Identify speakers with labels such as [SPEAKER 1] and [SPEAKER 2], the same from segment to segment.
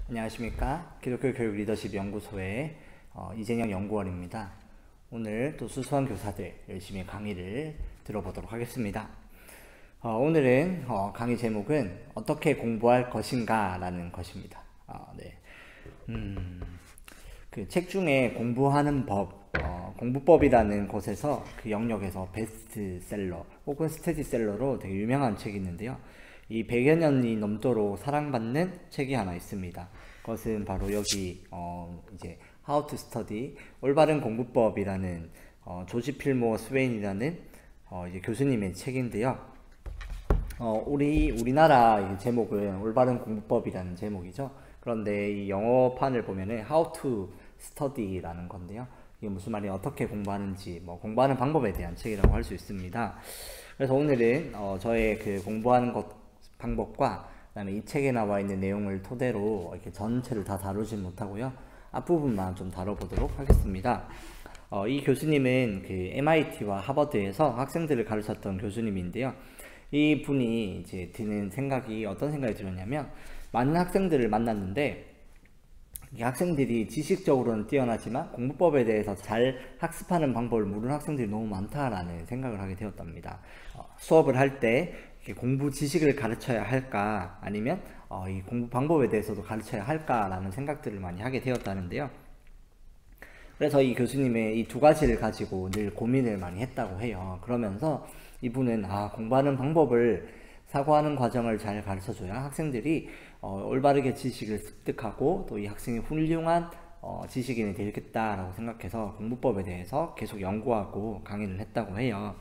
[SPEAKER 1] 안녕하십니까. 기독교 교육 리더십 연구소의 이재영 연구원입니다. 오늘 또 수수한 교사들 열심히 강의를 들어보도록 하겠습니다. 오늘은 강의 제목은 어떻게 공부할 것인가 라는 것입니다. 그 책 중에 공부하는 법, 공부법이라는 곳에서 그 영역에서 베스트셀러 혹은 스테디셀러로 되게 유명한 책이 있는데요. 이 100여 년이 넘도록 사랑받는 책이 하나 있습니다. 그것은 바로 여기 이제 How to Study 올바른 공부법이라는 조지 필모 스웨인이라는 이제 교수님의 책인데요. 우리나라 제목은 올바른 공부법이라는 제목이죠. 그런데 이 영어판을 보면은 How to Study라는 건데요. 이게 무슨 말이 어떻게 공부하는지, 공부하는 방법에 대한 책이라고 할 수 있습니다. 그래서 오늘은 저의 그 공부하는 방법과 그다음에 이 책에 나와 있는 내용을 토대로 이렇게 전체를 다 다루진 못하고요. 앞부분만 좀 다뤄보도록 하겠습니다. 이 교수님은 그 MIT와 하버드에서 학생들을 가르쳤던 교수님인데요. 이 분이 이제 드는 생각이 어떤 생각이 들었냐면, 많은 학생들을 만났는데 이 학생들이 지식적으로는 뛰어나지만 공부법에 대해서 잘 학습하는 방법을 모르는 학생들이 너무 많다라는 생각을 하게 되었답니다. 수업을 할 때 공부 지식을 가르쳐야 할까, 아니면 이 공부 방법에 대해서도 가르쳐야 할까라는 생각들을 많이 하게 되었다는데요. 그래서 이 교수님의 이 두 가지를 가지고 늘 고민을 많이 했다고 해요. 그러면서 이분은 공부하는 방법을, 사고하는 과정을 잘 가르쳐줘야 학생들이 올바르게 지식을 습득하고 또 이 학생이 훌륭한 지식인이 되겠다라고 생각해서 공부법에 대해서 계속 연구하고 강의를 했다고 해요.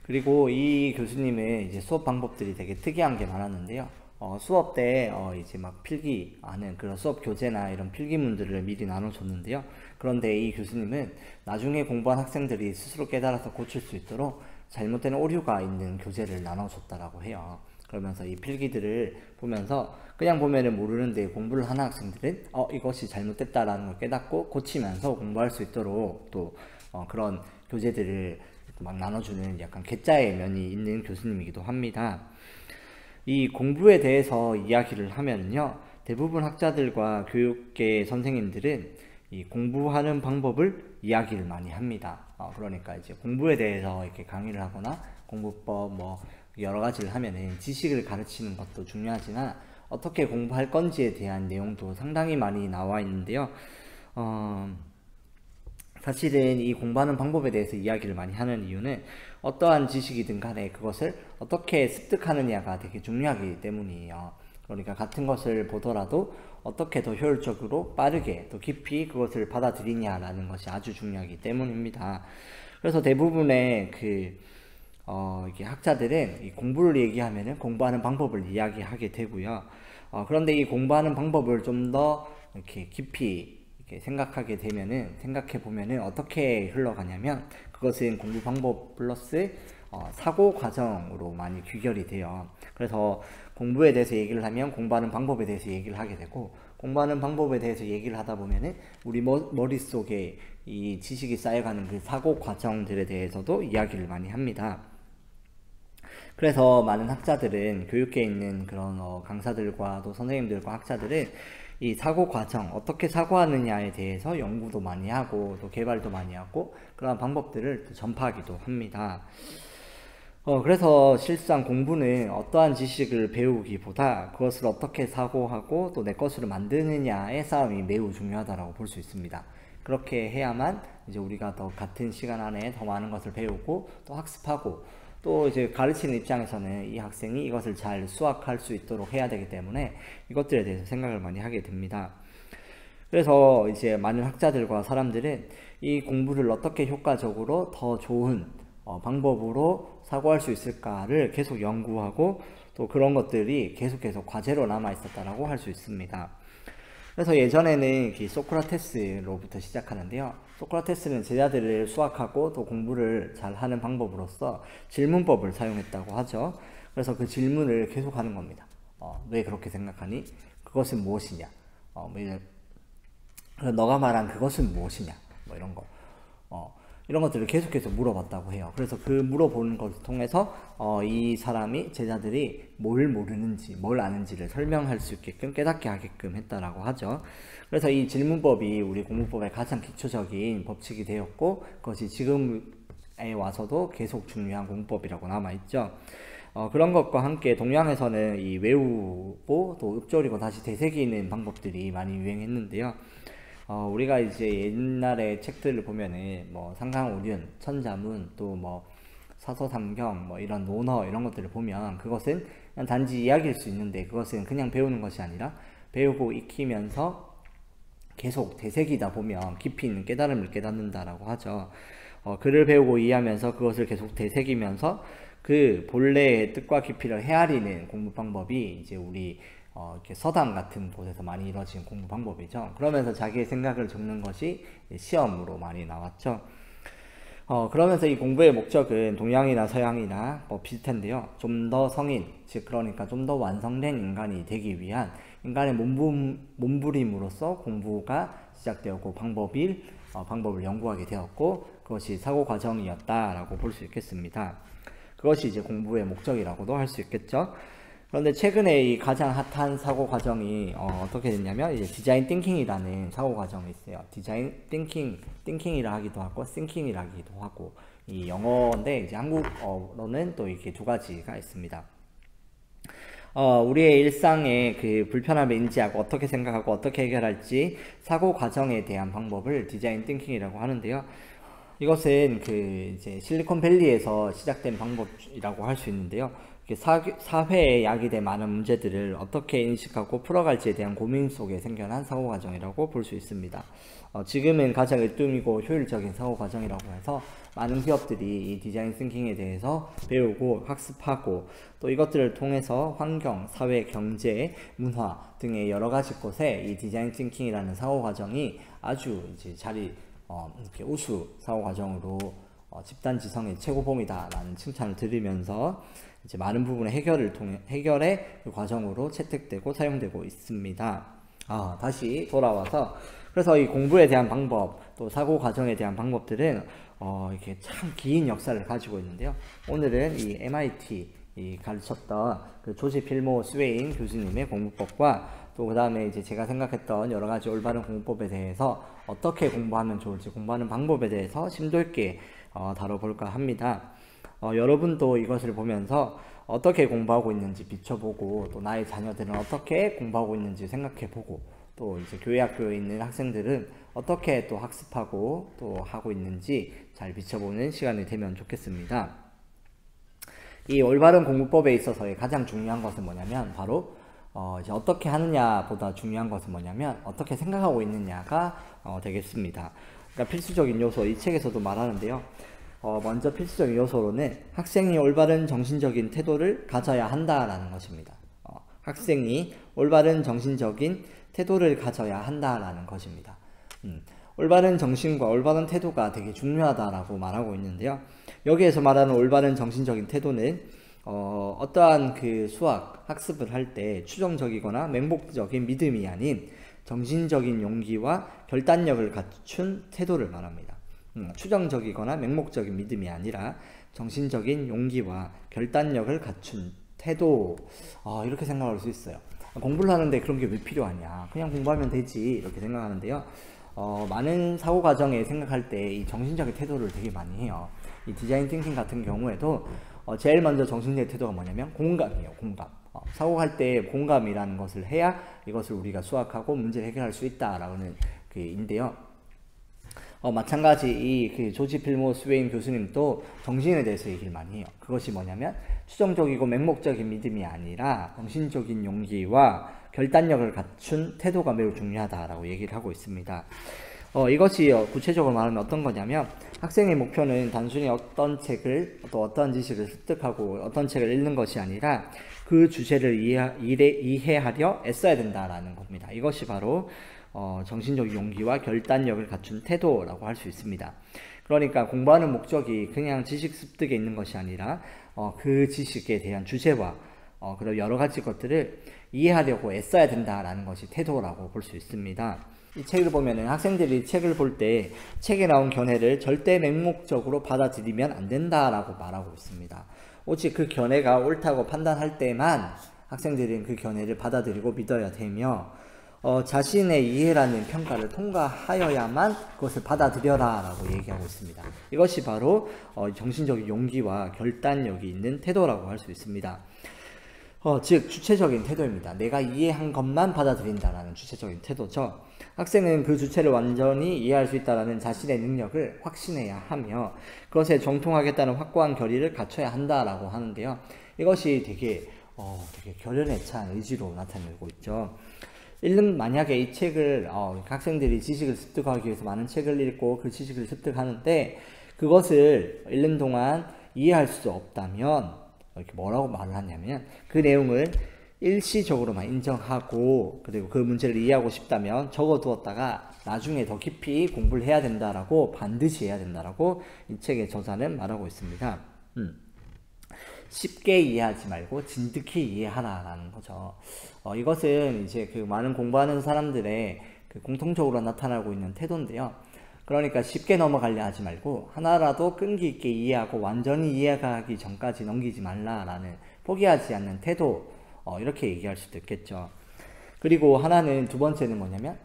[SPEAKER 1] 그리고 이 교수님의 이제 수업 방법들이 되게 특이한 게 많았는데요. 수업 때 이제 막 필기하는 그런 수업 교재나 이런 필기문들을 미리 나눠줬는데요. 그런데 이 교수님은 나중에 공부한 학생들이 스스로 깨달아서 고칠 수 있도록 잘못된 오류가 있는 교재를 나눠줬다라고 해요. 그러면서 이 필기들을 보면서 그냥 보면은 모르는데 공부를 하는 학생들은 이것이 잘못됐다라는 걸 깨닫고 고치면서 공부할 수 있도록 또 그런 교재들을 막 나눠주는 약간 괴짜의 면이 있는 교수님이기도 합니다. 이 공부에 대해서 이야기를 하면요, 대부분 학자들과 교육계 선생님들은 이 공부하는 방법을 이야기를 많이 합니다. 그러니까 이제 공부에 대해서 이렇게 강의를 하거나 공부법 여러 가지를 하면은 지식을 가르치는 것도 중요하지만 어떻게 공부할 건지에 대한 내용도 상당히 많이 나와 있는데요. 사실은 이 공부하는 방법에 대해서 이야기를 많이 하는 이유는 어떠한 지식이든 간에 그것을 어떻게 습득하느냐가 되게 중요하기 때문이에요. 그러니까 같은 것을 보더라도 어떻게 더 효율적으로 빠르게 또 깊이 그것을 받아들이냐라는 것이 아주 중요하기 때문입니다. 그래서 대부분의 이게 학자들은 이 공부를 얘기하면은 공부하는 방법을 이야기하게 되고요. 그런데 이 공부하는 방법을 좀 더 이렇게 깊이 생각해 보면은 어떻게 흘러가냐면, 그것은 공부 방법 플러스 사고 과정으로 많이 귀결이 돼요. 그래서 공부에 대해서 얘기를 하면 공부하는 방법에 대해서 얘기를 하게 되고, 공부하는 방법에 대해서 얘기를 하다 보면은 우리 머릿속에 이 지식이 쌓여가는 그 사고 과정들에 대해서도 이야기를 많이 합니다. 그래서 많은 학자들은, 교육계에 있는 그런 강사들과 또 선생님들과 학자들은 이 사고 과정, 어떻게 사고하느냐에 대해서 연구도 많이 하고 또 개발도 많이 하고 그런 방법들을 전파하기도 합니다. 그래서 실상 공부는 어떠한 지식을 배우기보다 그것을 어떻게 사고하고 또 내 것으로 만드느냐의 싸움이 매우 중요하다고 볼 수 있습니다. 그렇게 해야만 이제 우리가 더 같은 시간 안에 더 많은 것을 배우고 또 학습하고, 또 이제 가르치는 입장에서는 이 학생이 이것을 잘 수학할 수 있도록 해야 되기 때문에 이것들에 대해서 생각을 많이 하게 됩니다. 그래서 이제 많은 학자들과 사람들은 이 공부를 어떻게 효과적으로 더 좋은 방법으로 사고할 수 있을까를 계속 연구하고, 또 그런 것들이 계속해서 과제로 남아 있었다라고 할 수 있습니다. 그래서 예전에는 소크라테스로부터 시작하는데요. 소크라테스는 제자들을 수학하고 또 공부를 잘 하는 방법으로서 질문법을 사용했다고 하죠. 그래서 그 질문을 계속 하는 겁니다. 왜 그렇게 생각하니? 그것은 무엇이냐? 너가 말한 그것은 무엇이냐? 이런 거. 이런 것들을 계속해서 물어봤다고 해요. 그래서 그 물어보는 것을 통해서 이 사람이 제자들이 뭘 모르는지 뭘 아는지를 설명할 수 있게끔 깨닫게 하게끔 했다라고 하죠. 그래서 이 질문법이 우리 공부법의 가장 기초적인 법칙이 되었고 그것이 지금에 와서도 계속 중요한 공부법이라고 남아있죠. 그런 것과 함께 동양에서는 이 외우고 또 읊조리고 다시 되새기는 방법들이 많이 유행했는데요. 우리가 이제 옛날에 책들을 보면은 뭐 상강오륜, 천자문, 또 뭐 사서삼경, 뭐 이런 논어 이런 것들을 보면 그것은 그냥 단지 이야기일 수 있는데 그것은 그냥 배우는 것이 아니라 배우고 익히면서 계속 되새기다 보면 깊이 있는 깨달음을 깨닫는다라고 하죠. 글을 배우고 이해하면서 그것을 계속 되새기면서 그 본래의 뜻과 깊이를 헤아리는 공부 방법이 이제 우리 이렇게 서당 같은 곳에서 많이 이루어진 공부 방법이죠. 그러면서 자기의 생각을 적는 것이 시험으로 많이 나왔죠. 그러면서 이 공부의 목적은 동양이나 서양이나 뭐 비슷한데요. 좀 더 성인, 즉 그러니까 좀 더 완성된 인간이 되기 위한 인간의 몸부림으로써 공부가 시작되었고 방법을 연구하게 되었고 그것이 사고 과정이었다라고 볼 수 있겠습니다. 그것이 이제 공부의 목적이라고도 할 수 있겠죠. 그런데 최근에 이 가장 핫한 사고 과정이 어떻게 됐냐면 이제 디자인 띵킹이라는 사고 과정이 있어요. 디자인 띵킹이라 하기도 하고 싱킹이라 하기도 하고 이 영어인데 이제 한국어로는 또 이렇게 두 가지가 있습니다. 우리의 일상의 그 불편함을 인지하고 어떻게 생각하고 어떻게 해결할지 사고 과정에 대한 방법을 디자인 띵킹이라고 하는데요. 이것은 그 이제 실리콘밸리에서 시작된 방법이라고 할 수 있는데요. 사회에 야기된 많은 문제들을 어떻게 인식하고 풀어갈지에 대한 고민 속에 생겨난 사고 과정이라고 볼 수 있습니다. 지금은 가장 으뜸이고 효율적인 사고 과정이라고 해서 많은 기업들이 이 디자인 띵킹에 대해서 배우고 학습하고 또 이것들을 통해서 환경, 사회, 경제, 문화 등의 여러 가지 곳에 이 디자인 띵킹이라는 사고 과정이 아주 이제 이렇게 우수 사고 과정으로 집단 지성의 최고봉이다라는 칭찬을 들으면서 이제 많은 부분의 해결의 그 과정으로 채택되고 사용되고 있습니다. 다시 돌아와서 그래서 이 공부에 대한 방법 또 사고 과정에 대한 방법들은 이렇게 참 긴 역사를 가지고 있는데요. 오늘은 이 MIT 가르쳤던 그 조지 필모 스웨인 교수님의 공부법과 또 그 다음에 이제 제가 생각했던 여러 가지 올바른 공부법에 대해서 어떻게 공부하면 좋을지 공부하는 방법에 대해서 심도 있게 다뤄볼까 합니다. 여러분도 이것을 보면서 어떻게 공부하고 있는지 비춰보고 또 나의 자녀들은 어떻게 공부하고 있는지 생각해보고 또 이제 교회 학교에 있는 학생들은 어떻게 또 학습하고 또 하고 있는지 잘 비춰보는 시간이 되면 좋겠습니다. 이 올바른 공부법에 있어서의 가장 중요한 것은 뭐냐면 바로 이제 어떻게 하느냐보다 중요한 것은 뭐냐면 어떻게 생각하고 있느냐가 되겠습니다. 그러니까 필수적인 요소 이 책에서도 말하는데요. 먼저 필수적인 요소로는 학생이 올바른 정신적인 태도를 가져야 한다라는 것입니다. 학생이 올바른 정신적인 태도를 가져야 한다라는 것입니다. 올바른 정신과 올바른 태도가 되게 중요하다라고 말하고 있는데요. 여기에서 말하는 올바른 정신적인 태도는 어떠한 그 수학 학습을 할 때 추정적이거나 맹목적인 믿음이 아닌 정신적인 용기와 결단력을 갖춘 태도를 말합니다. 추정적이거나 맹목적인 믿음이 아니라 정신적인 용기와 결단력을 갖춘 태도. 이렇게 생각할 수 있어요. 공부를 하는데 그런 게 왜 필요하냐, 그냥 공부하면 되지 이렇게 생각하는데요. 많은 사고 과정에 생각할 때 이 정신적인 태도를 되게 많이 해요. 이 디자인 띵킹 같은 경우에도 제일 먼저 정신적인 태도가 뭐냐면 공감이에요. 공감. 사고할 때 공감이라는 것을 해야 이것을 우리가 수학하고 문제를 해결할 수 있다라는 그 인데요. 마찬가지 이 조지 필모 스웨인 교수님도 정신에 대해서 얘기를 많이 해요. 그것이 뭐냐면 추정적이고 맹목적인 믿음이 아니라 정신적인 용기와 결단력을 갖춘 태도가 매우 중요하다라고 얘기를 하고 있습니다. 이것이 구체적으로 말하면 어떤 거냐면 학생의 목표는 단순히 어떤 책을 또 어떤 지식을 습득하고 어떤 책을 읽는 것이 아니라 그 주제를 이해하려 애써야 된다라는 겁니다. 이것이 바로 정신적 용기와 결단력을 갖춘 태도라고 할 수 있습니다. 그러니까 공부하는 목적이 그냥 지식 습득에 있는 것이 아니라 그 지식에 대한 주제와 그리고 여러 가지 것들을 이해하려고 애써야 된다라는 것이 태도라고 볼 수 있습니다. 이 책을 보면은 학생들이 책을 볼 때 책에 나온 견해를 절대 맹목적으로 받아들이면 안 된다라고 말하고 있습니다. 오직 그 견해가 옳다고 판단할 때만 학생들은 그 견해를 받아들이고 믿어야 되며 자신의 이해라는 평가를 통과하여야만 그것을 받아들여라 라고 얘기하고 있습니다. 이것이 바로 정신적인 용기와 결단력이 있는 태도라고 할 수 있습니다. 즉 주체적인 태도입니다. 내가 이해한 것만 받아들인다라는 주체적인 태도죠. 학생은 그 주체를 완전히 이해할 수 있다라는 자신의 능력을 확신해야 하며 그것에 정통하겠다는 확고한 결의를 갖춰야 한다라고 하는데요. 이것이 되게 결연에 찬 의지로 나타내고 있죠. 만약에 이 책을 학생들이 지식을 습득하기 위해서 많은 책을 읽고 그 지식을 습득하는데 그것을 읽는 동안 이해할 수 없다면 이렇게 뭐라고 말을 하냐면 그 내용을 일시적으로만 인정하고 그리고 그 문제를 이해하고 싶다면 적어두었다가 나중에 더 깊이 공부를 해야 된다라고 반드시 해야 된다라고 이 책의 저자는 말하고 있습니다. 쉽게 이해하지 말고 진득히 이해하라라는 거죠. 이것은 이제 그 많은 공부하는 사람들의 그 공통적으로 나타나고 있는 태도인데요. 그러니까 쉽게 넘어가려 하지 말고 하나라도 끈기 있게 이해하고 완전히 이해하기 전까지 넘기지 말라라는 포기하지 않는 태도 이렇게 얘기할 수도 있겠죠. 그리고 하나는 두 번째는 뭐냐면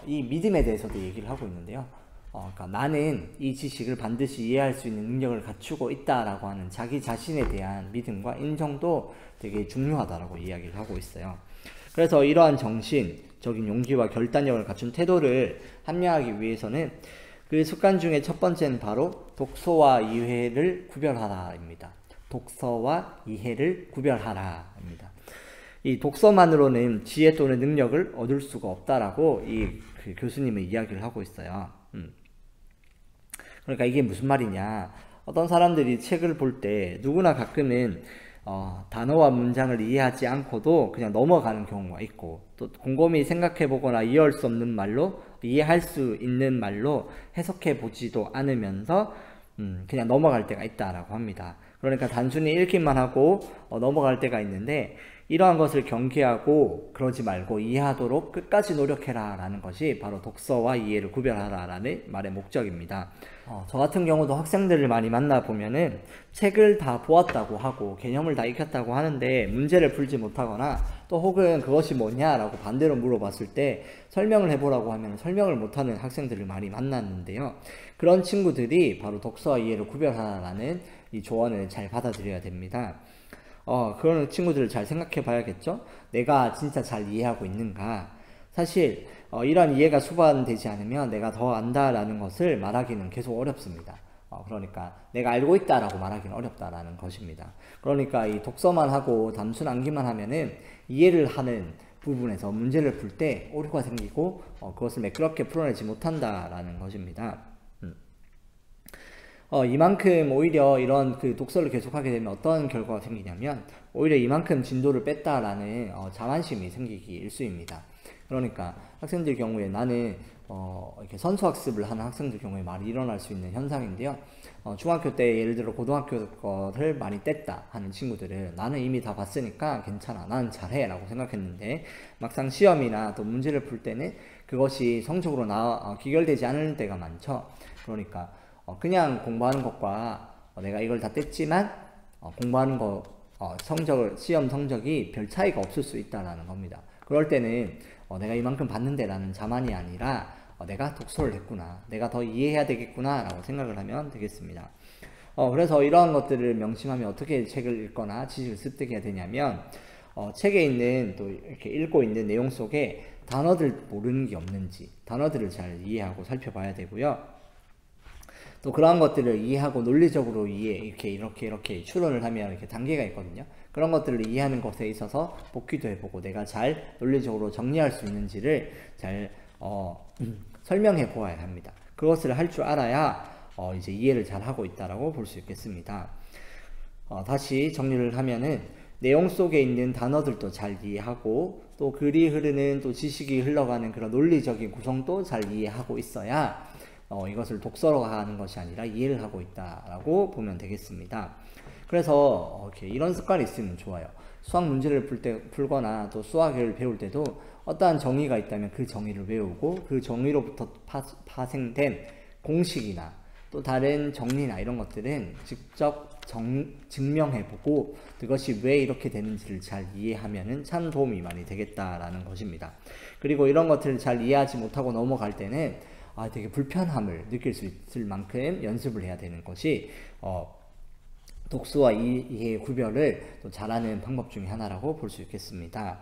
[SPEAKER 1] 이 믿음에 대해서도 얘기를 하고 있는데요. 그러니까 나는 이 지식을 반드시 이해할 수 있는 능력을 갖추고 있다라고 하는 자기 자신에 대한 믿음과 인정도 되게 중요하다라고 이야기를 하고 있어요. 그래서 이러한 정신적인 용기와 결단력을 갖춘 태도를 함양하기 위해서는 그 습관 중에 첫 번째는 바로 독서와 이해를 구별하라입니다. 독서와 이해를 구별하라입니다. 이 독서만으로는 지혜 또는 능력을 얻을 수가 없다라고 그 교수님은 이야기를 하고 있어요. 그러니까 이게 무슨 말이냐? 어떤 사람들이 책을 볼 때 누구나 가끔은 단어와 문장을 이해하지 않고도 그냥 넘어가는 경우가 있고 또 곰곰이 생각해 보거나 이해할 수 없는 말로 이해할 수 있는 말로 해석해 보지도 않으면서 그냥 넘어갈 때가 있다라고 합니다. 그러니까 단순히 읽기만 하고 넘어갈 때가 있는데 이러한 것을 경계하고 그러지 말고 이해하도록 끝까지 노력해라 라는 것이 바로 독서와 이해를 구별하라 라는 말의 목적입니다. 저 같은 경우도 학생들을 많이 만나보면은 책을 다 보았다고 하고 개념을 다 익혔다고 하는데 문제를 풀지 못하거나 또 혹은 그것이 뭐냐라고 반대로 물어봤을 때 설명을 해보라고 하면 설명을 못하는 학생들을 많이 만났는데요. 그런 친구들이 바로 독서와 이해를 구별하라는 이 조언을 잘 받아들여야 됩니다. 그런 친구들을 잘 생각해 봐야겠죠? 내가 진짜 잘 이해하고 있는가? 사실 이러한 이해가 수반되지 않으면 내가 더 안다라는 것을 말하기는 계속 어렵습니다. 그러니까 내가 알고 있다라고 말하기는 어렵다라는 것입니다. 그러니까 이 독서만 하고 단순 암기만 하면은 이해를 하는 부분에서 문제를 풀 때 오류가 생기고 그것을 매끄럽게 풀어내지 못한다라는 것입니다. 이만큼 오히려 이런 그 독서를 계속하게 되면 어떤 결과가 생기냐면 오히려 이만큼 진도를 뺐다라는 자만심이 생기기 일쑤입니다. 그러니까 학생들 경우에 나는 이렇게 선수학습을 하는 학생들 경우에 많이 일어날 수 있는 현상인데요. 중학교 때 예를 들어 고등학교 거를 많이 뗐다 하는 친구들은 나는 이미 다 봤으니까 괜찮아, 나는 잘해 라고 생각했는데 막상 시험이나 또 문제를 풀 때는 그것이 성적으로 귀결되지 않을 때가 많죠. 그러니까 그냥 공부하는 것과 내가 이걸 다 뗐지만 공부하는 거 시험 성적이 별 차이가 없을 수 있다는 겁니다. 그럴 때는 내가 이만큼 봤는데 라는 자만이 아니라 내가 독서를 했구나, 내가 더 이해해야 되겠구나 라고 생각을 하면 되겠습니다. 그래서 이러한 것들을 명심하면 어떻게 책을 읽거나 지식을 습득해야 되냐면 책에 있는 또 이렇게 읽고 있는 내용 속에 단어들 모르는 게 없는지 단어들을 잘 이해하고 살펴봐야 되고요. 또 그러한 것들을 이해하고 논리적으로 이렇게 추론을 하면 이렇게 단계가 있거든요. 그런 것들을 이해하는 것에 있어서 복기도 해보고 내가 잘 논리적으로 정리할 수 있는지를 잘 설명해 보아야 합니다. 그것을 할 줄 알아야 이제 이해를 잘 하고 있다라고 볼 수 있겠습니다. 다시 정리를 하면은 내용 속에 있는 단어들도 잘 이해하고 또 글이 흐르는 또 지식이 흘러가는 그런 논리적인 구성도 잘 이해하고 있어야 이것을 독서로 하는 것이 아니라 이해를 하고 있다라고 보면 되겠습니다. 그래서 이런 습관이 있으면 좋아요. 수학 문제를 풀거나 또 수학을 배울 때도 어떠한 정의가 있다면 그 정의를 외우고 그 정의로부터 파생된 공식이나 또 다른 정리나 이런 것들은 직접 증명해보고 그것이 왜 이렇게 되는지를 잘 이해하면은 참 도움이 많이 되겠다라는 것입니다. 그리고 이런 것들을 잘 이해하지 못하고 넘어갈 때는 되게 불편함을 느낄 수 있을 만큼 연습을 해야 되는 것이 독수와 이해의 구별을 또 잘하는 방법 중에 하나라고 볼 수 있겠습니다.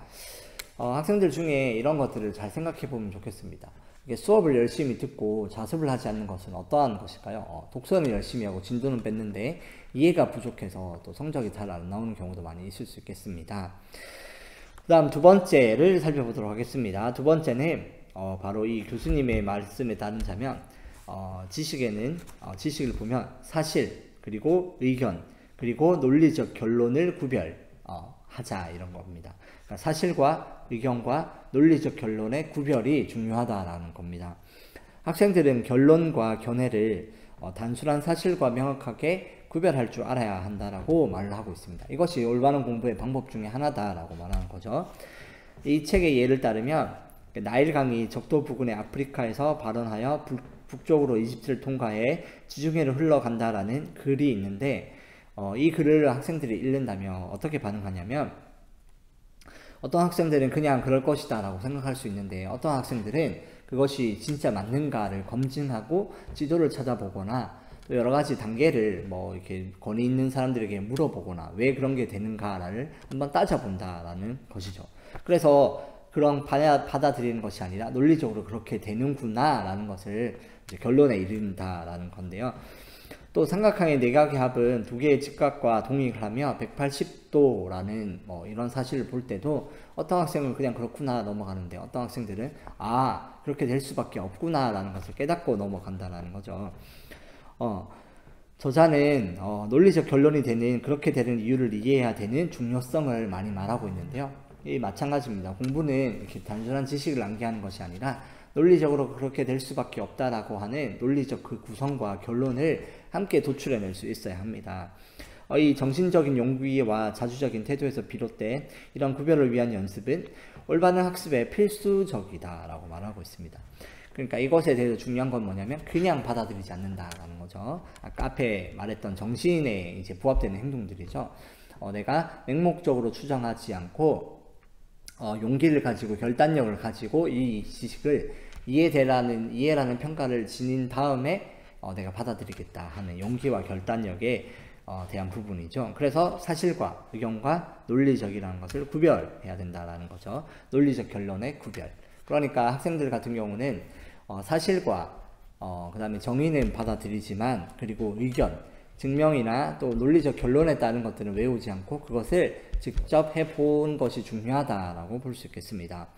[SPEAKER 1] 학생들 중에 이런 것들을 잘 생각해 보면 좋겠습니다. 수업을 열심히 듣고 자습을 하지 않는 것은 어떠한 것일까요? 독서는 열심히 하고 진도는 뺐는데 이해가 부족해서 또 성적이 잘 안 나오는 경우도 많이 있을 수 있겠습니다. 그 다음 두 번째를 살펴보도록 하겠습니다. 두 번째는 바로 이 교수님의 말씀에 따르자면 지식을 보면 사실 그리고 의견 그리고 논리적 결론을 구별하자 이런 겁니다. 그러니까 사실과 의견과 논리적 결론의 구별이 중요하다라는 겁니다. 학생들은 결론과 견해를 단순한 사실과 명확하게 구별할 줄 알아야 한다라고 말을 하고 있습니다. 이것이 올바른 공부의 방법 중에 하나다라고 말하는 거죠. 이 책의 예를 따르면 나일강이 적도 부근의 아프리카에서 발원하여 북쪽으로 이집트를 통과해 지중해를 흘러간다라는 글이 있는데 이 글을 학생들이 읽는다면 어떻게 반응하냐면 어떤 학생들은 그냥 그럴 것이다 라고 생각할 수 있는데 어떤 학생들은 그것이 진짜 맞는가를 검증하고 지도를 찾아보거나 또 여러 가지 단계를 이렇게 권위 있는 사람들에게 물어보거나 왜 그런 게 되는가를 한번 따져본다라는 것이죠. 그래서 그런 받아들이는 것이 아니라 논리적으로 그렇게 되는구나 라는 것을 이제 결론에 이른다라는 건데요. 또 삼각형의 내각의 합은 두 개의 직각과 동익을 하며 180도라는 이런 사실을 볼 때도 어떤 학생은 그냥 그렇구나 넘어가는데 어떤 학생들은 그렇게 될 수밖에 없구나 라는 것을 깨닫고 넘어간다라는 거죠. 저자는 논리적 결론이 되는 그렇게 되는 이유를 이해해야 되는 중요성을 많이 말하고 있는데요. 이 마찬가지입니다. 공부는 이렇게 단순한 지식을 암기하는 것이 아니라 논리적으로 그렇게 될 수밖에 없다라고 하는 논리적 그 구성과 결론을 함께 도출해낼 수 있어야 합니다. 이 정신적인 용기와 자주적인 태도에서 비롯된 이런 구별을 위한 연습은 올바른 학습에 필수적이다라고 말하고 있습니다. 그러니까 이것에 대해서 중요한 건 뭐냐면 그냥 받아들이지 않는다라는 거죠. 아까 앞에 말했던 정신에 이제 부합되는 행동들이죠. 내가 맹목적으로 추정하지 않고 용기를 가지고 결단력을 가지고 이 지식을 이해라는 평가를 지닌 다음에 내가 받아들이겠다 하는 용기와 결단력에 대한 부분이죠. 그래서 사실과 의견과 논리적이라는 것을 구별해야 된다라는 거죠. 논리적 결론의 구별. 그러니까 학생들 같은 경우는 사실과 그 다음에 정의는 받아들이지만 그리고 의견, 증명이나 또 논리적 결론에 따른 것들은 외우지 않고 그것을 직접 해본 것이 중요하다라고 볼 수 있겠습니다.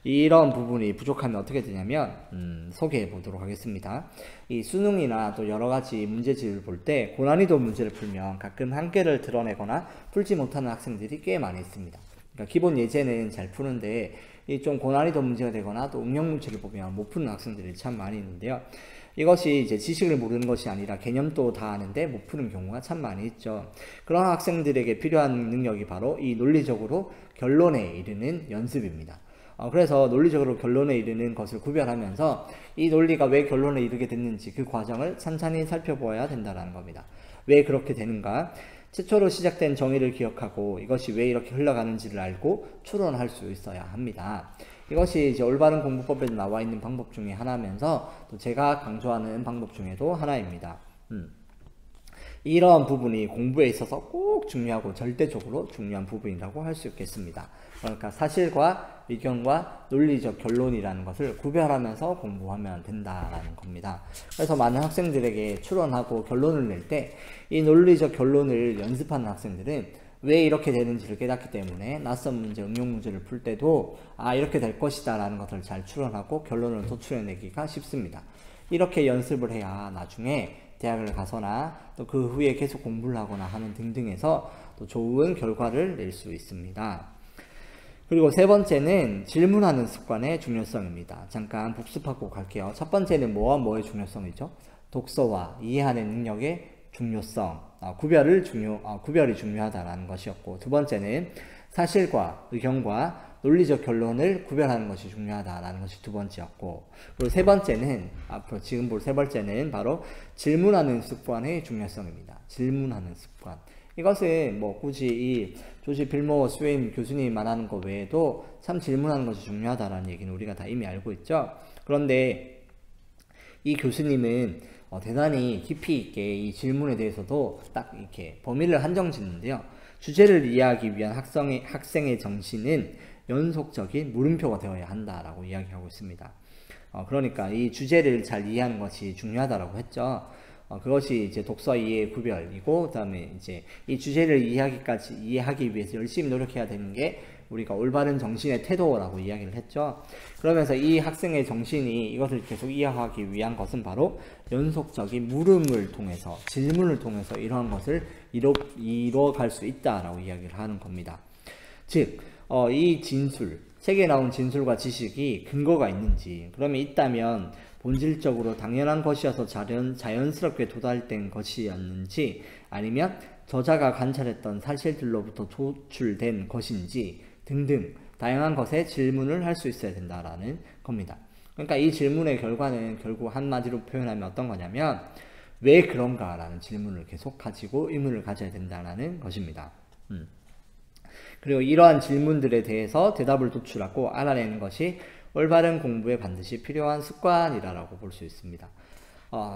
[SPEAKER 1] 이런 부분이 부족하면 어떻게 되냐면 소개해 보도록 하겠습니다. 이 수능이나 또 여러 가지 문제집을 볼 때 고난이도 문제를 풀면 가끔 한계를 드러내거나 풀지 못하는 학생들이 꽤 많이 있습니다. 그러니까 기본 예제는 잘 푸는데 이 좀 고난이도 문제가 되거나 또 응용 문제를 보면 못 푸는 학생들이 참 많이 있는데요. 이것이 이제 지식을 모르는 것이 아니라 개념도 다 아는데 못 푸는 경우가 참 많이 있죠. 그런 학생들에게 필요한 능력이 바로 이 논리적으로 결론에 이르는 연습입니다. 그래서 논리적으로 결론에 이르는 것을 구별하면서 이 논리가 왜 결론에 이르게 됐는지 그 과정을 찬찬히 살펴보아야 된다는 겁니다. 왜 그렇게 되는가? 최초로 시작된 정의를 기억하고 이것이 왜 이렇게 흘러가는지를 알고 추론할 수 있어야 합니다. 이것이 이제 올바른 공부법에도 나와 있는 방법 중에 하나면서 또 제가 강조하는 방법 중에도 하나입니다. 이런 부분이 공부에 있어서 꼭 중요하고 절대적으로 중요한 부분이라고 할 수 있겠습니다. 그러니까 사실과 의견과 논리적 결론이라는 것을 구별하면서 공부하면 된다라는 겁니다. 그래서 많은 학생들에게 추론하고 결론을 낼 때 이 논리적 결론을 연습하는 학생들은 왜 이렇게 되는지를 깨닫기 때문에 낯선 문제, 응용 문제를 풀 때도 이렇게 될 것이다 라는 것을 잘 추론하고 결론을 도출해내기가 쉽습니다. 이렇게 연습을 해야 나중에 대학을 가서나 또 그 후에 계속 공부를 하거나 하는 등등해서 또 좋은 결과를 낼 수 있습니다. 그리고 세 번째는 질문하는 습관의 중요성입니다. 잠깐 복습하고 갈게요. 첫 번째는 뭐와 뭐의 중요성이죠? 독서와 이해하는 능력의 중요성, 구별이 중요하다라는 것이었고, 두 번째는 사실과 의견과 논리적 결론을 구별하는 것이 중요하다라는 것이 두 번째였고, 그리고 세 번째는 앞으로 지금 볼 세 번째는 바로 질문하는 습관의 중요성입니다. 질문하는 습관. 이것은 뭐 굳이 이 조지 필모 스웨인 교수님 말하는 것 외에도 참 질문하는 것이 중요하다라는 얘기는 우리가 다 이미 알고 있죠. 그런데 이 교수님은 대단히 깊이 있게 이 질문에 대해서도 딱 이렇게 범위를 한정 짓는데요. 주제를 이해하기 위한 학생의 정신은 연속적인 물음표가 되어야 한다라고 이야기하고 있습니다. 그러니까 이 주제를 잘 이해하는 것이 중요하다라고 했죠. 그것이 이제 독서 이해의 구별이고, 그 다음에 이제 이 주제를 이해하기 위해서 열심히 노력해야 되는 게 우리가 올바른 정신의 태도라고 이야기를 했죠. 그러면서 이 학생의 정신이 이것을 계속 이해하기 위한 것은 바로 연속적인 물음을 통해서, 질문을 통해서 이러한 것을 이뤄갈 수 있다라고 이야기를 하는 겁니다. 즉, 이 진술, 책에 나온 진술과 지식이 근거가 있는지, 그러면 있다면 본질적으로 당연한 것이어서 자연스럽게 도달된 것이었는지, 아니면 저자가 관찰했던 사실들로부터 도출된 것인지 등등 다양한 것에 질문을 할 수 있어야 된다라는 겁니다. 그러니까 이 질문의 결과는 결국 한마디로 표현하면 어떤 거냐면, 왜 그런가 라는 질문을 계속 가지고 의문을 가져야 된다는 것입니다. 그리고 이러한 질문들에 대해서 대답을 도출하고 알아내는 것이 올바른 공부에 반드시 필요한 습관이라고 볼 수 있습니다.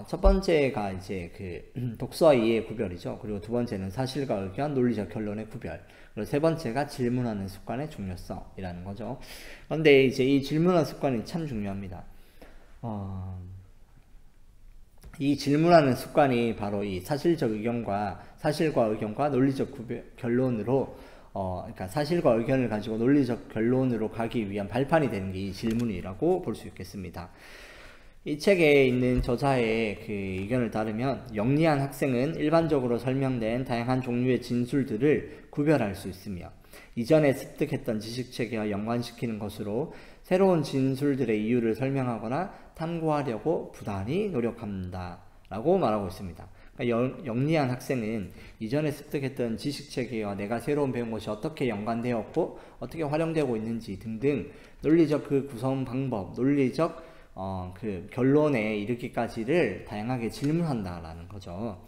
[SPEAKER 1] 첫 번째가 이제 그 독서와 이해의 구별이죠. 그리고 두 번째는 사실과 의견, 논리적 결론의 구별. 그리고 세 번째가 질문하는 습관의 중요성이라는 거죠. 그런데 이제 이 질문하는 습관이 참 중요합니다. 이 질문하는 습관이 바로 이 사실과 의견과 논리적 결론으로 그러니까 사실과 의견을 가지고 논리적 결론으로 가기 위한 발판이 되는 게 이 질문이라고 볼 수 있겠습니다. 이 책에 있는 저자의 그 의견을 따르면, 영리한 학생은 일반적으로 설명된 다양한 종류의 진술들을 구별할 수 있으며 이전에 습득했던 지식체계와 연관시키는 것으로 새로운 진술들의 이유를 설명하거나 탐구하려고 부단히 노력한다 라고 말하고 있습니다. 그러니까 영리한 학생은 이전에 습득했던 지식체계와 내가 새로운 배운 것이 어떻게 연관되었고 어떻게 활용되고 있는지 등등 논리적 그 구성 방법, 논리적 그 결론에 이르기까지를 다양하게 질문한다라는 거죠.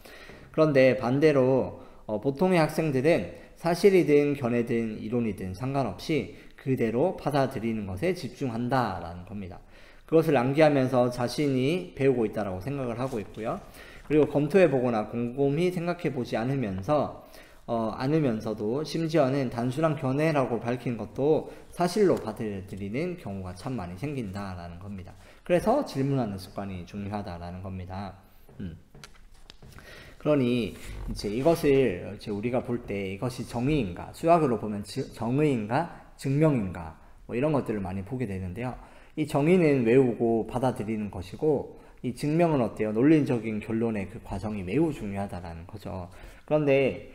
[SPEAKER 1] 그런데 반대로 보통의 학생들은 사실이든 견해든 이론이든 상관없이 그대로 받아들이는 것에 집중한다라는 겁니다. 그것을 암기하면서 자신이 배우고 있다라고 생각을 하고 있고요. 그리고 검토해보거나 곰곰이 생각해보지 않으면서도 심지어는 단순한 견해라고 밝힌 것도 사실로 받아들이는 경우가 참 많이 생긴다라는 겁니다. 그래서 질문하는 습관이 중요하다라는 겁니다. 그러니 이제 이것을 이제 우리가 볼 때 이것이 정의인가, 수학으로 보면 정의인가, 증명인가, 뭐 이런 것들을 많이 보게 되는데요. 이 정의는 외우고 받아들이는 것이고, 이 증명은 어때요? 논리적인 결론의 그 과정이 매우 중요하다라는 거죠. 그런데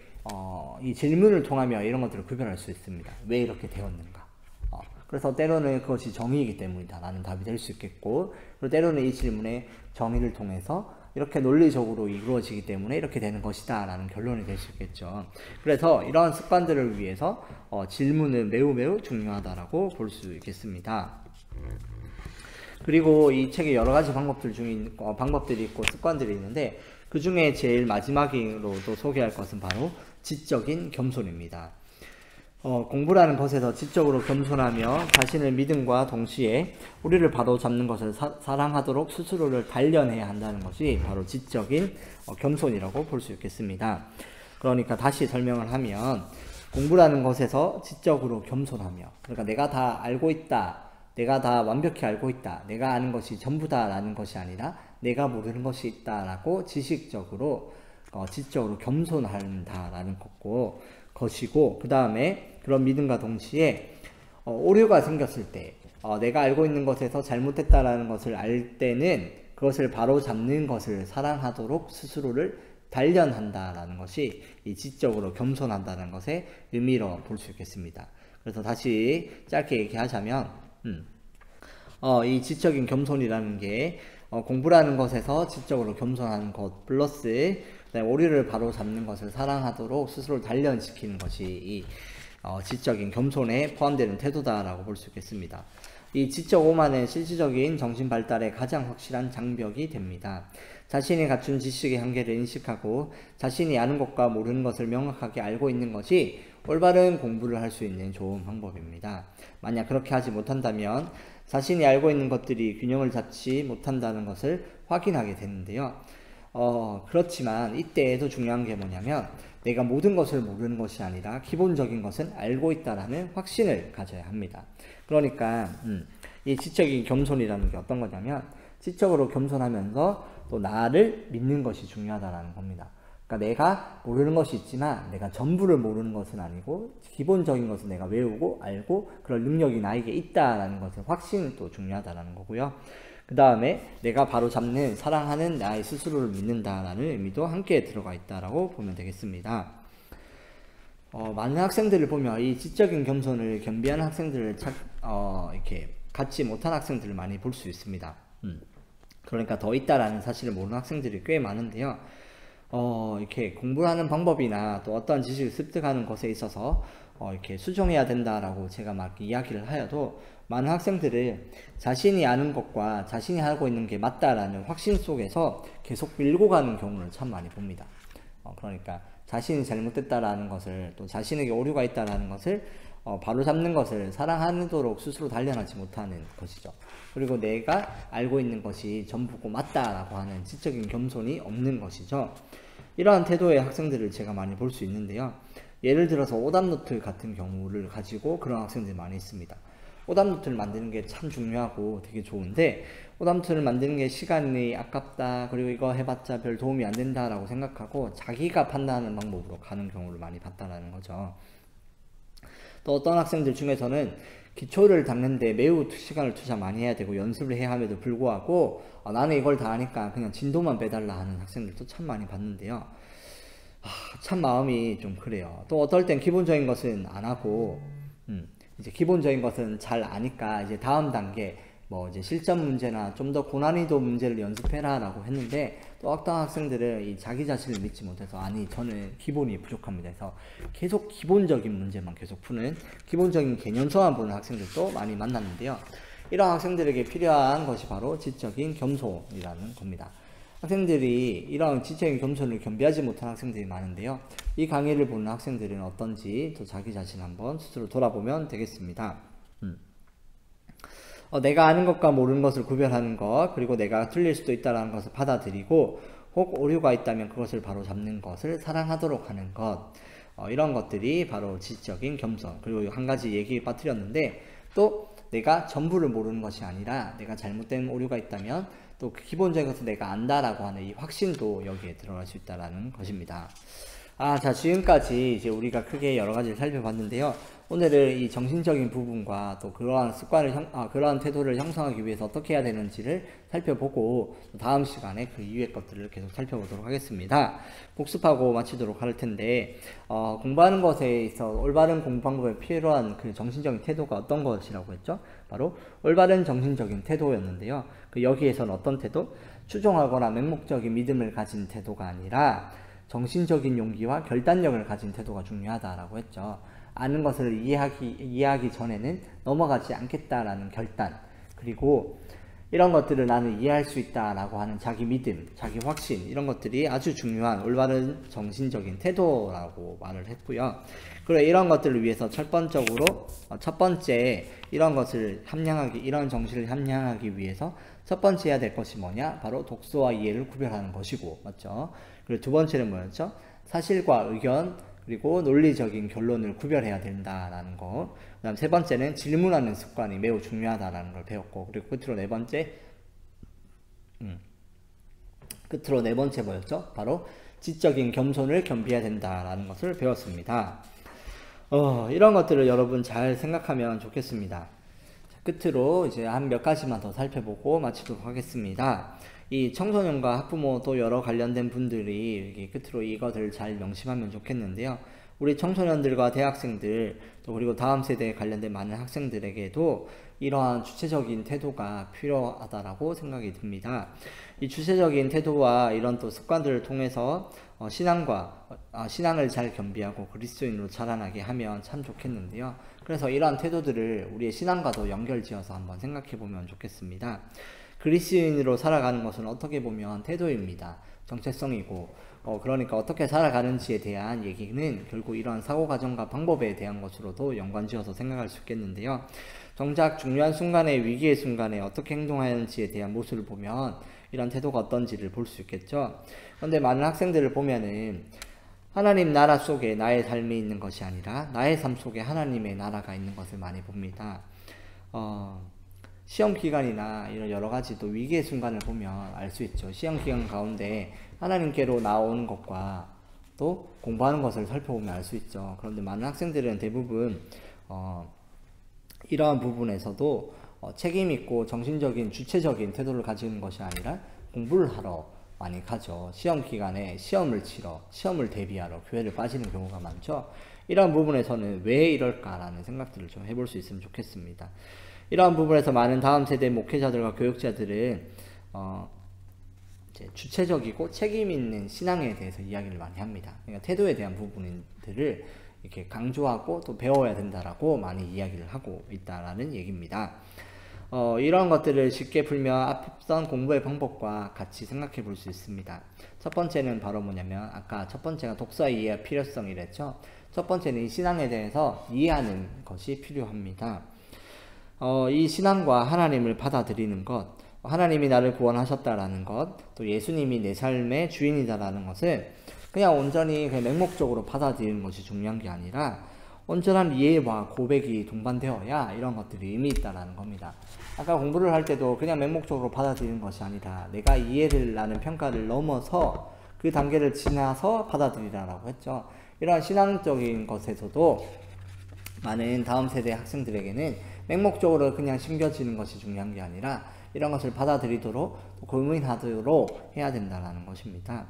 [SPEAKER 1] 이 질문을 통하며 이런 것들을 구별할 수 있습니다. 왜 이렇게 되었는가? 그래서 때로는 그것이 정의이기 때문이다 라는 답이 될 수 있겠고, 그리고 때로는 이 질문의 정의를 통해서 이렇게 논리적으로 이루어지기 때문에 이렇게 되는 것이다 라는 결론이 될 수 있겠죠. 그래서 이러한 습관들을 위해서 질문은 매우 중요하다라고 볼 수 있겠습니다. 그리고 이 책에 여러 가지 방법들이 있고 습관들이 있는데, 그 중에 제일 마지막으로도 소개할 것은 바로 지적인 겸손입니다. 공부라는 것에서 지적으로 겸손하며 자신의 믿음과 동시에 우리를 바로 잡는 것을 사랑하도록 스스로를 단련해야 한다는 것이 바로 지적인 겸손이라고 볼 수 있겠습니다. 그러니까 다시 설명을 하면, 공부라는 것에서 지적으로 겸손하며, 그러니까 내가 다 알고 있다, 내가 다 완벽히 알고 있다, 내가 아는 것이 전부다 라는 것이 아니라 내가 모르는 것이 있다라고 지적으로 겸손한다라는 것이고, 그 다음에 그런 믿음과 동시에 오류가 생겼을 때, 내가 알고 있는 것에서 잘못했다라는 것을 알 때는 그것을 바로 잡는 것을 사랑하도록 스스로를 단련한다라는 것이 이 지적으로 겸손한다는 것의 의미로 볼 수 있겠습니다. 그래서 다시 짧게 얘기하자면, 이 지적인 겸손이라는 게 공부라는 것에서 지적으로 겸손하는 것 플러스 오류를 바로 잡는 것을 사랑하도록 스스로를 단련시키는 것이 이 지적인 겸손에 포함되는 태도다라고 볼 수 있겠습니다. 이 지적 오만은 실질적인 정신 발달에 가장 확실한 장벽이 됩니다. 자신이 갖춘 지식의 한계를 인식하고 자신이 아는 것과 모르는 것을 명확하게 알고 있는 것이 올바른 공부를 할 수 있는 좋은 방법입니다. 만약 그렇게 하지 못한다면 자신이 알고 있는 것들이 균형을 잡지 못한다는 것을 확인하게 되는데요. 그렇지만 이때에도 중요한 게 뭐냐면 내가 모든 것을 모르는 것이 아니라 기본적인 것은 알고 있다라는 확신을 가져야 합니다. 그러니까 이 지적인 겸손이라는 게 어떤 거냐면 지적으로 겸손하면서 또 나를 믿는 것이 중요하다라는 겁니다. 그러니까 내가 모르는 것이 있지만 내가 전부를 모르는 것은 아니고 기본적인 것은 내가 외우고 알고 그럴 능력이 나에게 있다라는 것의 확신이 또 중요하다라는 거고요. 그 다음에 내가 바로 잡는 사랑하는 나의 스스로를 믿는다라는 의미도 함께 들어가 있다라고 보면 되겠습니다. 많은 학생들을 보면 이 지적인 겸손을 겸비하는 학생들을 이렇게 갖지 못한 학생들을 많이 볼 수 있습니다. 그러니까 더 있다라는 사실을 모르는 학생들이 꽤 많은데요. 이렇게 공부를 하는 방법이나 또 어떠한 지식을 습득하는 것에 있어서 이렇게 수정해야 된다라고 제가 막 이야기를 하여도 많은 학생들을 자신이 아는 것과 자신이 하고 있는 게 맞다라는 확신 속에서 계속 밀고 가는 경우를 참 많이 봅니다. 그러니까 자신이 잘못됐다라는 것을 또 자신에게 오류가 있다라는 것을 바로 잡는 것을 사랑하도록 스스로 단련하지 못하는 것이죠. 그리고 내가 알고 있는 것이 전부고 맞다라고 하는 지적인 겸손이 없는 것이죠. 이러한 태도의 학생들을 제가 많이 볼 수 있는데요. 예를 들어서 오답노트 같은 경우를 가지고 그런 학생들이 많이 있습니다. 오답노트를 만드는 게 참 중요하고 되게 좋은데 오답노트를 만드는 게 시간이 아깝다, 그리고 이거 해봤자 별 도움이 안 된다라고 생각하고 자기가 판단하는 방법으로 가는 경우를 많이 봤다는 거죠. 또 어떤 학생들 중에서는 기초를 닦는데 매우 시간을 투자 많이 해야 되고 연습을 해야 함에도 불구하고 나는 이걸 다 하니까 그냥 진도만 빼달라 하는 학생들도 참 많이 봤는데요. 참 마음이 좀 그래요. 또 어떨 땐 기본적인 것은 안 하고 이제 기본적인 것은 잘 아니까 이제 다음 단계 뭐 이제 실전 문제나 좀 더 고난이도 문제를 연습해라 라고 했는데 또 어떤 학생들은 이 자기 자신을 믿지 못해서 아니 저는 기본이 부족합니다 해서 계속 기본적인 문제만 계속 푸는 기본적인 개념서만 보는 학생들도 많이 만났는데요. 이런 학생들에게 필요한 것이 바로 지적인 겸손이라는 겁니다. 학생들이 이런 지적인 겸손을 겸비하지 못한 학생들이 많은데요. 이 강의를 보는 학생들은 어떤지 또 자기 자신 한번 스스로 돌아보면 되겠습니다. 내가 아는 것과 모르는 것을 구별하는 것, 그리고 내가 틀릴 수도 있다는 것을 받아들이고 혹 오류가 있다면 그것을 바로 잡는 것을 사랑하도록 하는 것, 이런 것들이 바로 지적인 겸손. 그리고 한 가지 얘기 빠뜨렸는데 또 내가 전부를 모르는 것이 아니라 내가 잘못된 오류가 있다면 또 그 기본적인 것을 내가 안다라고 하는 이 확신도 여기에 들어갈 수 있다는 것입니다. 자, 지금까지 이제 우리가 크게 여러 가지를 살펴봤는데요. 오늘은 이 정신적인 부분과 또 그러한 습관을, 그러한 태도를 형성하기 위해서 어떻게 해야 되는지를 살펴보고 다음 시간에 그 이후의 것들을 계속 살펴보도록 하겠습니다. 복습하고 마치도록 할 텐데, 공부하는 것에 있어 올바른 공부 방법에 필요한 그 정신적인 태도가 어떤 것이라고 했죠? 바로 올바른 정신적인 태도였는데요. 여기에서는 어떤 태도? 추종하거나 맹목적인 믿음을 가진 태도가 아니라 정신적인 용기와 결단력을 가진 태도가 중요하다라고 했죠. 아는 것을 이해하기 전에는 넘어가지 않겠다라는 결단, 그리고 이런 것들을 나는 이해할 수 있다라고 하는 자기 믿음, 자기 확신, 이런 것들이 아주 중요한 올바른 정신적인 태도라고 말을 했고요. 그리고 이런 것들을 위해서 첫 번째 이런 정신을 함양하기 위해서 첫 번째 해야 될 것이 뭐냐? 바로 독서와 이해를 구별하는 것이고, 맞죠? 그리고 두 번째는 뭐였죠? 사실과 의견, 그리고 논리적인 결론을 구별해야 된다라는 거. 그 다음 세 번째는 질문하는 습관이 매우 중요하다라는 걸 배웠고, 그리고 끝으로 네 번째 뭐였죠? 바로 지적인 겸손을 겸비해야 된다라는 것을 배웠습니다. 이런 것들을 여러분 잘 생각하면 좋겠습니다. 자, 끝으로 이제 한 몇 가지만 더 살펴보고 마치도록 하겠습니다. 이 청소년과 학부모 또 여러 관련된 분들이 이렇게 끝으로 이것을 잘 명심하면 좋겠는데요. 우리 청소년들과 대학생들 또 그리고 다음 세대에 관련된 많은 학생들에게도 이러한 주체적인 태도가 필요하다라고 생각이 듭니다. 이 주체적인 태도와 이런 또 습관들을 통해서 신앙을 잘 겸비하고 그리스도인으로 자라나게 하면 참 좋겠는데요. 그래서 이러한 태도들을 우리의 신앙과도 연결지어서 한번 생각해 보면 좋겠습니다. 그리스도인으로 살아가는 것은 어떻게 보면 태도입니다. 정체성이고 그러니까 어떻게 살아가는지에 대한 얘기는 결국 이러한 사고과정과 방법에 대한 것으로도 연관지어서 생각할 수 있겠는데요. 정작 중요한 순간에 위기의 순간에 어떻게 행동하는지에 대한 모습을 보면 이런 태도가 어떤지를 볼 수 있겠죠. 그런데 많은 학생들을 보면은 하나님 나라 속에 나의 삶이 있는 것이 아니라 나의 삶 속에 하나님의 나라가 있는 것을 많이 봅니다. 시험 기간이나 이런 여러 가지 또 위기의 순간을 보면 알 수 있죠. 시험 기간 가운데 하나님께로 나오는 것과 또 공부하는 것을 살펴보면 알 수 있죠. 그런데 많은 학생들은 대부분 이러한 부분에서도 책임있고 정신적인 주체적인 태도를 가지는 것이 아니라 공부를 하러 많이 가죠. 시험 기간에 시험을 치러 시험을 대비하러 교회를 빠지는 경우가 많죠. 이러한 부분에서는 왜 이럴까라는 생각들을 좀 해볼 수 있으면 좋겠습니다. 이러한 부분에서 많은 다음 세대 목회자들과 교육자들은 이제 주체적이고 책임있는 신앙에 대해서 이야기를 많이 합니다. 그러니까 태도에 대한 부분들을 이렇게 강조하고 또 배워야 된다라고 많이 이야기를 하고 있다라는 얘기입니다. 이런 것들을 쉽게 풀면 앞선 공부의 방법과 같이 생각해 볼 수 있습니다. 첫 번째는 바로 뭐냐면 아까 첫 번째가 독서 이해의 필요성이랬죠. 첫 번째는 이 신앙에 대해서 이해하는 것이 필요합니다. 이 신앙과 하나님을 받아들이는 것, 하나님이 나를 구원하셨다라는 것, 또 예수님이 내 삶의 주인이다라는 것을 그냥 온전히 그냥 맹목적으로 받아들이는 것이 중요한 게 아니라 온전한 이해와 고백이 동반되어야 이런 것들이 의미 있다라는 겁니다. 아까 공부를 할 때도 그냥 맹목적으로 받아들이는 것이 아니라 내가 이해를 나는 평가를 넘어서 그 단계를 지나서 받아들이라고 했죠. 이러한 신앙적인 것에서도 많은 다음 세대 학생들에게는 맹목적으로 그냥 심겨지는 것이 중요한 게 아니라 이런 것을 받아들이도록 고민하도록 해야 된다는 것입니다.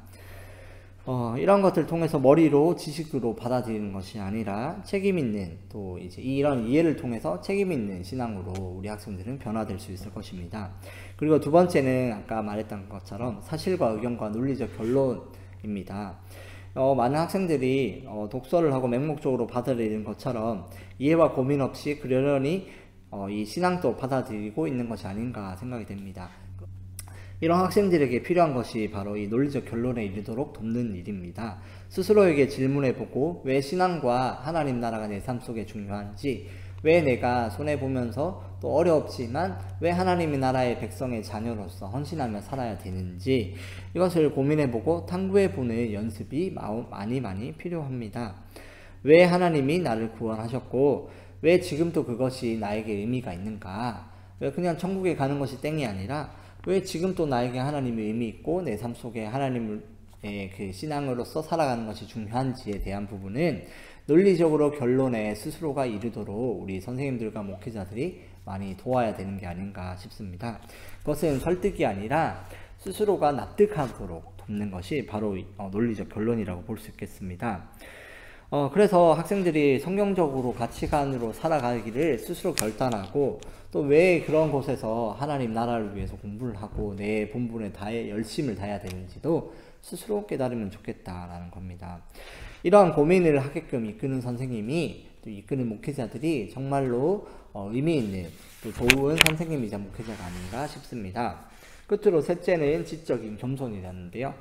[SPEAKER 1] 이런 것들을 통해서 머리로 지식으로 받아들이는 것이 아니라 책임있는 또 이제 이런 이해를 통해서 책임있는 신앙으로 우리 학생들은 변화될 수 있을 것입니다. 그리고 두 번째는 아까 말했던 것처럼 사실과 의견과 논리적 결론입니다. 많은 학생들이 독서를 하고 맹목적으로 받아들이는 것처럼 이해와 고민 없이 그러려니 이 신앙도 받아들이고 있는 것이 아닌가 생각이 됩니다. 이런 학생들에게 필요한 것이 바로 이 논리적 결론에 이르도록 돕는 일입니다. 스스로에게 질문해보고 왜 신앙과 하나님 나라가 내 삶 속에 중요한지, 왜 내가 손해보면서 또 어렵지만 왜 하나님의 나라의 백성의 자녀로서 헌신하며 살아야 되는지 이것을 고민해보고 탐구해보는 연습이 많이 필요합니다. 왜 하나님이 나를 구원하셨고 왜 지금도 그것이 나에게 의미가 있는가? 왜 그냥 천국에 가는 것이 땡이 아니라 왜 지금 또 나에게 하나님의 의미 있고 내 삶 속에 하나님의 그 신앙으로서 살아가는 것이 중요한지에 대한 부분은 논리적으로 결론에 스스로가 이르도록 우리 선생님들과 목회자들이 많이 도와야 되는 게 아닌가 싶습니다. 그것은 설득이 아니라 스스로가 납득하도록 돕는 것이 바로 논리적 결론이라고 볼 수 있겠습니다. 그래서 학생들이 성경적으로 가치관으로 살아가기를 스스로 결단하고 또 왜 그런 곳에서 하나님 나라를 위해서 공부를 하고 내 본분에 열심을 다해야 되는지도 스스로 깨달으면 좋겠다라는 겁니다. 이러한 고민을 하게끔 이끄는 선생님이 또 이끄는 목회자들이 정말로 의미 있는 또 좋은 선생님이자 목회자가 아닌가 싶습니다. 끝으로 셋째는 지적인 겸손이라는데요.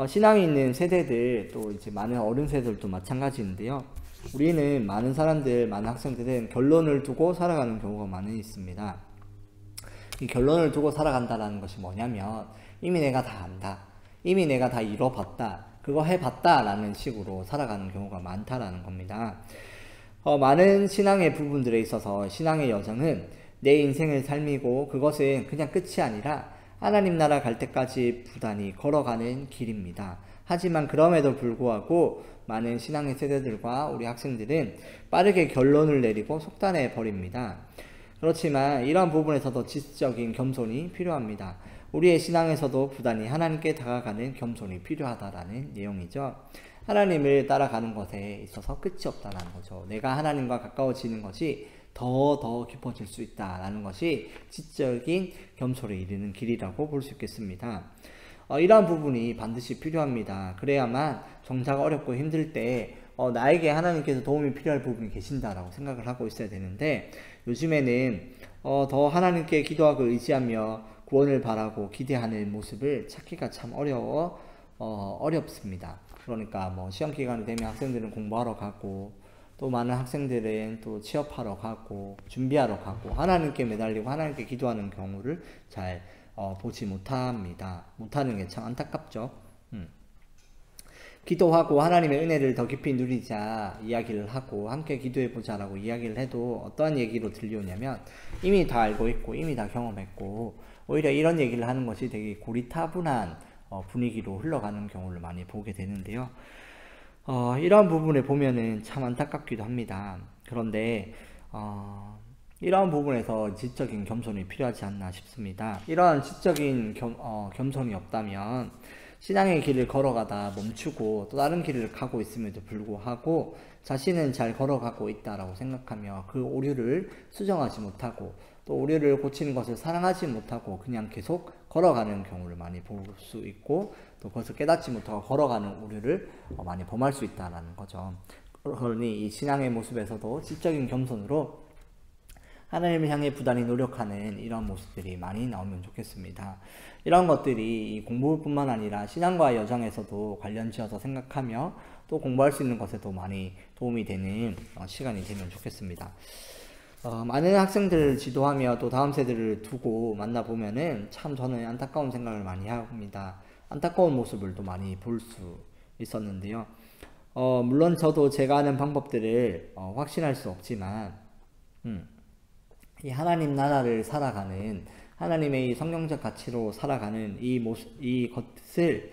[SPEAKER 1] 신앙이 있는 세대들 또 이제 많은 어른 세대들도 마찬가지인데요. 우리는 많은 학생들은 결론을 두고 살아가는 경우가 많이 있습니다. 이 결론을 두고 살아간다는 것이 뭐냐면 이미 내가 다 안다, 이미 내가 다 이뤄봤다, 그거 해봤다 라는 식으로 살아가는 경우가 많다라는 겁니다. 많은 신앙의 부분들에 있어서 신앙의 여정은 내 인생의 삶이고 그것은 그냥 끝이 아니라 하나님 나라 갈 때까지 부단히 걸어가는 길입니다. 하지만 그럼에도 불구하고 많은 신앙의 세대들과 우리 학생들은 빠르게 결론을 내리고 속단해 버립니다. 그렇지만 이러한 부분에서도 지적인 겸손이 필요합니다. 우리의 신앙에서도 부단히 하나님께 다가가는 겸손이 필요하다라는 내용이죠. 하나님을 따라가는 것에 있어서 끝이 없다는 거죠. 내가 하나님과 가까워지는 것이 더 깊어질 수 있다라는 것이 지적인 겸손에 이르는 길이라고 볼 수 있겠습니다. 이러한 부분이 반드시 필요합니다. 그래야만 정작 어렵고 힘들 때 나에게 하나님께서 도움이 필요할 부분이 계신다라고 생각을 하고 있어야 되는데, 요즘에는 더 하나님께 기도하고 의지하며 구원을 바라고 기대하는 모습을 찾기가 참 어렵습니다. 그러니까 뭐 시험 기간이 되면 학생들은 공부하러 가고, 또 많은 학생들은 또 취업하러 가고 준비하러 가고 하나님께 매달리고 하나님께 기도하는 경우를 잘 보지 못합니다. 못하는 게 참 안타깝죠. 기도하고 하나님의 은혜를 더 깊이 누리자 이야기를 하고 함께 기도해보자 라고 이야기를 해도 어떠한 얘기로 들려오냐면 이미 다 알고 있고 이미 다 경험했고, 오히려 이런 얘기를 하는 것이 되게 고리타분한 분위기로 흘러가는 경우를 많이 보게 되는데요. 이러한 부분을 보면은 참 안타깝기도 합니다. 그런데 이러한 부분에서 지적인 겸손이 필요하지 않나 싶습니다. 이러한 지적인 겸손이 없다면 신앙의 길을 걸어가다 멈추고 또 다른 길을 가고 있음에도 불구하고 자신은 잘 걸어가고 있다라고 생각하며 그 오류를 수정하지 못하고 또 오류를 고치는 것을 사랑하지 못하고 그냥 계속 걸어가는 경우를 많이 볼 수 있고, 또 그것을 깨닫지 못하고 걸어가는 오류를 많이 범할 수 있다는 거죠. 그러니 이 신앙의 모습에서도 지적인 겸손으로 하나님을 향해 부단히 노력하는 이런 모습들이 많이 나오면 좋겠습니다. 이런 것들이 이 공부뿐만 아니라 신앙과의 여정에서도 관련지어서 생각하며 또 공부할 수 있는 것에도 많이 도움이 되는 시간이 되면 좋겠습니다. 많은 학생들을 지도하며 또 다음 세대를 두고 만나보면은 참 저는 안타까운 생각을 많이 합니다. 안타까운 모습을 또 많이 볼 수 있었는데요. 물론 저도 제가 아는 방법들을 확신할 수 없지만 이 하나님 나라를 살아가는, 하나님의 이 성경적 가치로 살아가는 이것을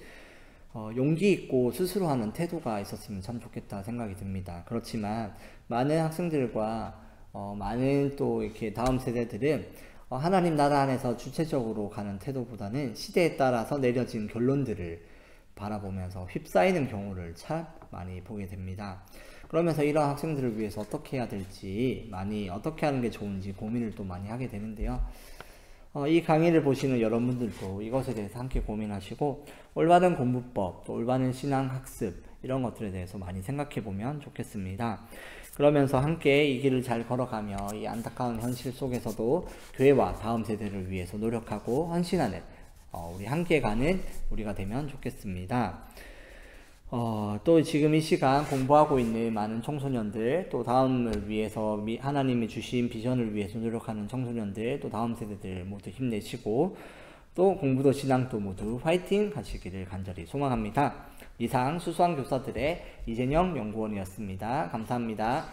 [SPEAKER 1] 용기 있고 스스로 하는 태도가 있었으면 참 좋겠다 생각이 듭니다. 그렇지만 많은 학생들과 많은 또 이렇게 다음 세대들은 하나님 나라 안에서 주체적으로 가는 태도보다는 시대에 따라서 내려진 결론들을 바라보면서 휩싸이는 경우를 참 많이 보게 됩니다. 그러면서 이런 학생들을 위해서 어떻게 해야 될지, 어떻게 하는 게 좋은지 고민을 또 많이 하게 되는데요. 이 강의를 보시는 여러분들도 이것에 대해서 함께 고민하시고 올바른 공부법, 또 올바른 신앙학습 이런 것들에 대해서 많이 생각해 보면 좋겠습니다. 그러면서 함께 이 길을 잘 걸어가며 이 안타까운 현실 속에서도 교회와 다음 세대를 위해서 노력하고 헌신하는 우리 함께 가는 우리가 되면 좋겠습니다. 또 지금 이 시간 공부하고 있는 많은 청소년들, 또 다음을 위해서 하나님이 주신 비전을 위해서 노력하는 청소년들, 또 다음 세대들 모두 힘내시고 또 공부도 신앙도 모두 화이팅 하시기를 간절히 소망합니다. 이상 수수한 교사들의 이재영 연구원이었습니다. 감사합니다.